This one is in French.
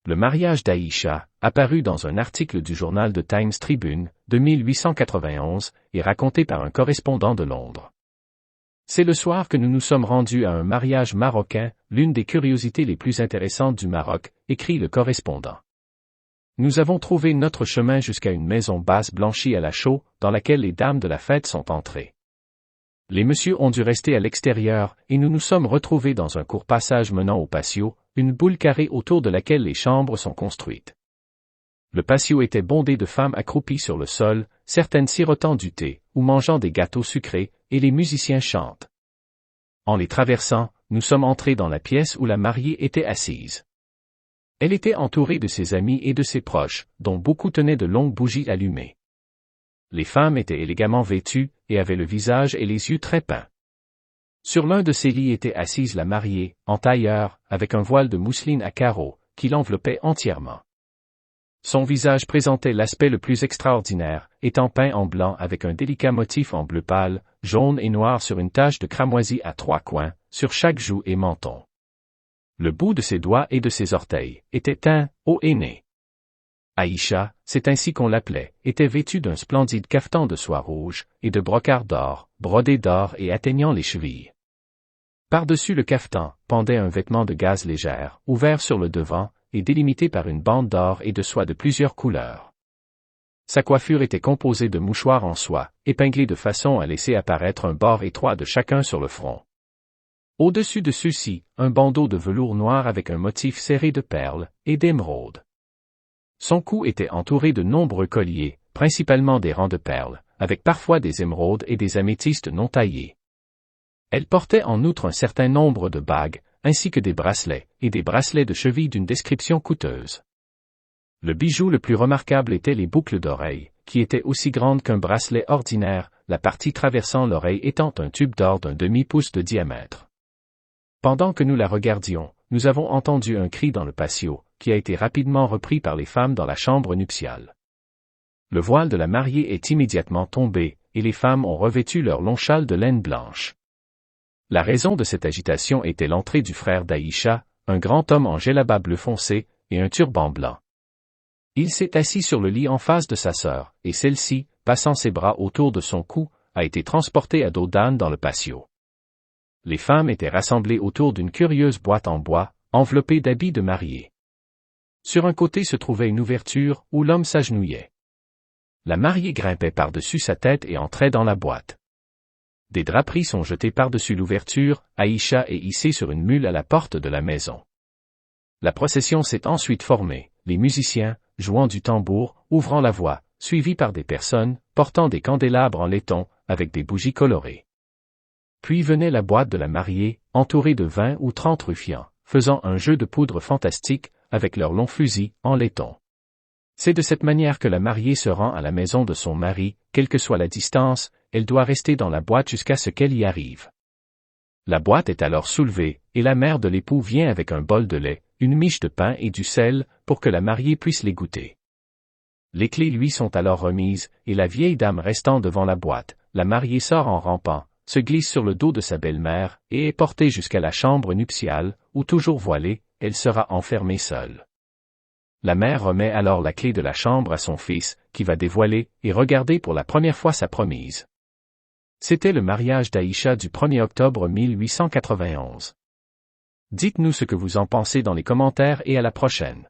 Le mariage d'Aïcha, apparu dans un article du journal The Times Tribune, de 1891, est raconté par un correspondant de Londres. C'est le soir que nous nous sommes rendus à un mariage marocain, l'une des curiosités les plus intéressantes du Maroc, écrit le correspondant. Nous avons trouvé notre chemin jusqu'à une maison basse blanchie à la chaux, dans laquelle les dames de la fête sont entrées. Les messieurs ont dû rester à l'extérieur, et nous nous sommes retrouvés dans un court passage menant au patio, une boule carrée autour de laquelle les chambres sont construites. Le patio était bondé de femmes accroupies sur le sol, certaines sirotant du thé, ou mangeant des gâteaux sucrés, et les musiciens chantent. En les traversant, nous sommes entrés dans la pièce où la mariée était assise. Elle était entourée de ses amis et de ses proches, dont beaucoup tenaient de longues bougies allumées. Les femmes étaient élégamment vêtues, et avaient le visage et les yeux très peints. Sur l'un de ces lits était assise la mariée, en tailleur, avec un voile de mousseline à carreaux, qui l'enveloppait entièrement. Son visage présentait l'aspect le plus extraordinaire, étant peint en blanc avec un délicat motif en bleu pâle, jaune et noir sur une tache de cramoisi à 3 coins, sur chaque joue et menton. Le bout de ses doigts et de ses orteils était teint, haut et né. Aïcha, c'est ainsi qu'on l'appelait, était vêtue d'un splendide cafetan de soie rouge, et de brocart d'or, brodé d'or et atteignant les chevilles. Par-dessus le cafetan, pendait un vêtement de gaze légère, ouvert sur le devant, et délimité par une bande d'or et de soie de plusieurs couleurs. Sa coiffure était composée de mouchoirs en soie, épinglés de façon à laisser apparaître un bord étroit de chacun sur le front. Au-dessus de ceux-ci, un bandeau de velours noir avec un motif serré de perles et d'émeraudes. Son cou était entouré de nombreux colliers, principalement des rangs de perles, avec parfois des émeraudes et des améthystes non taillés. Elle portait en outre un certain nombre de bagues, ainsi que des bracelets, et des bracelets de cheville d'une description coûteuse. Le bijou le plus remarquable était les boucles d'oreilles, qui étaient aussi grandes qu'un bracelet ordinaire, la partie traversant l'oreille étant un tube d'or d'un demi-pouce de diamètre. Pendant que nous la regardions, nous avons entendu un cri dans le patio, qui a été rapidement repris par les femmes dans la chambre nuptiale. Le voile de la mariée est immédiatement tombé, et les femmes ont revêtu leur long châle de laine blanche. La raison de cette agitation était l'entrée du frère d'Aïcha, un grand homme en djellaba bleu foncé, et un turban blanc. Il s'est assis sur le lit en face de sa sœur, et celle-ci, passant ses bras autour de son cou, a été transportée à dos d'âne dans le patio. Les femmes étaient rassemblées autour d'une curieuse boîte en bois, enveloppée d'habits de mariée. Sur un côté se trouvait une ouverture, où l'homme s'agenouillait. La mariée grimpait par-dessus sa tête et entrait dans la boîte. Des draperies sont jetées par-dessus l'ouverture, Aïcha est hissée sur une mule à la porte de la maison. La procession s'est ensuite formée, les musiciens, jouant du tambour, ouvrant la voie, suivis par des personnes, portant des candélabres en laiton, avec des bougies colorées. Puis venait la boîte de la mariée, entourée de 20 ou 30 ruffians, faisant un jeu de poudre fantastique, avec leurs longs fusils, en laiton. C'est de cette manière que la mariée se rend à la maison de son mari, quelle que soit la distance, elle doit rester dans la boîte jusqu'à ce qu'elle y arrive. La boîte est alors soulevée, et la mère de l'époux vient avec un bol de lait, une miche de pain et du sel, pour que la mariée puisse les goûter. Les clés lui sont alors remises, et la vieille dame restant devant la boîte, la mariée sort en rampant, se glisse sur le dos de sa belle-mère, et est portée jusqu'à la chambre nuptiale, où toujours voilée, elle sera enfermée seule. La mère remet alors la clé de la chambre à son fils, qui va dévoiler, et regarder pour la première fois sa promise. C'était le mariage d'Aïcha du 1er octobre 1891. Dites-nous ce que vous en pensez dans les commentaires et à la prochaine.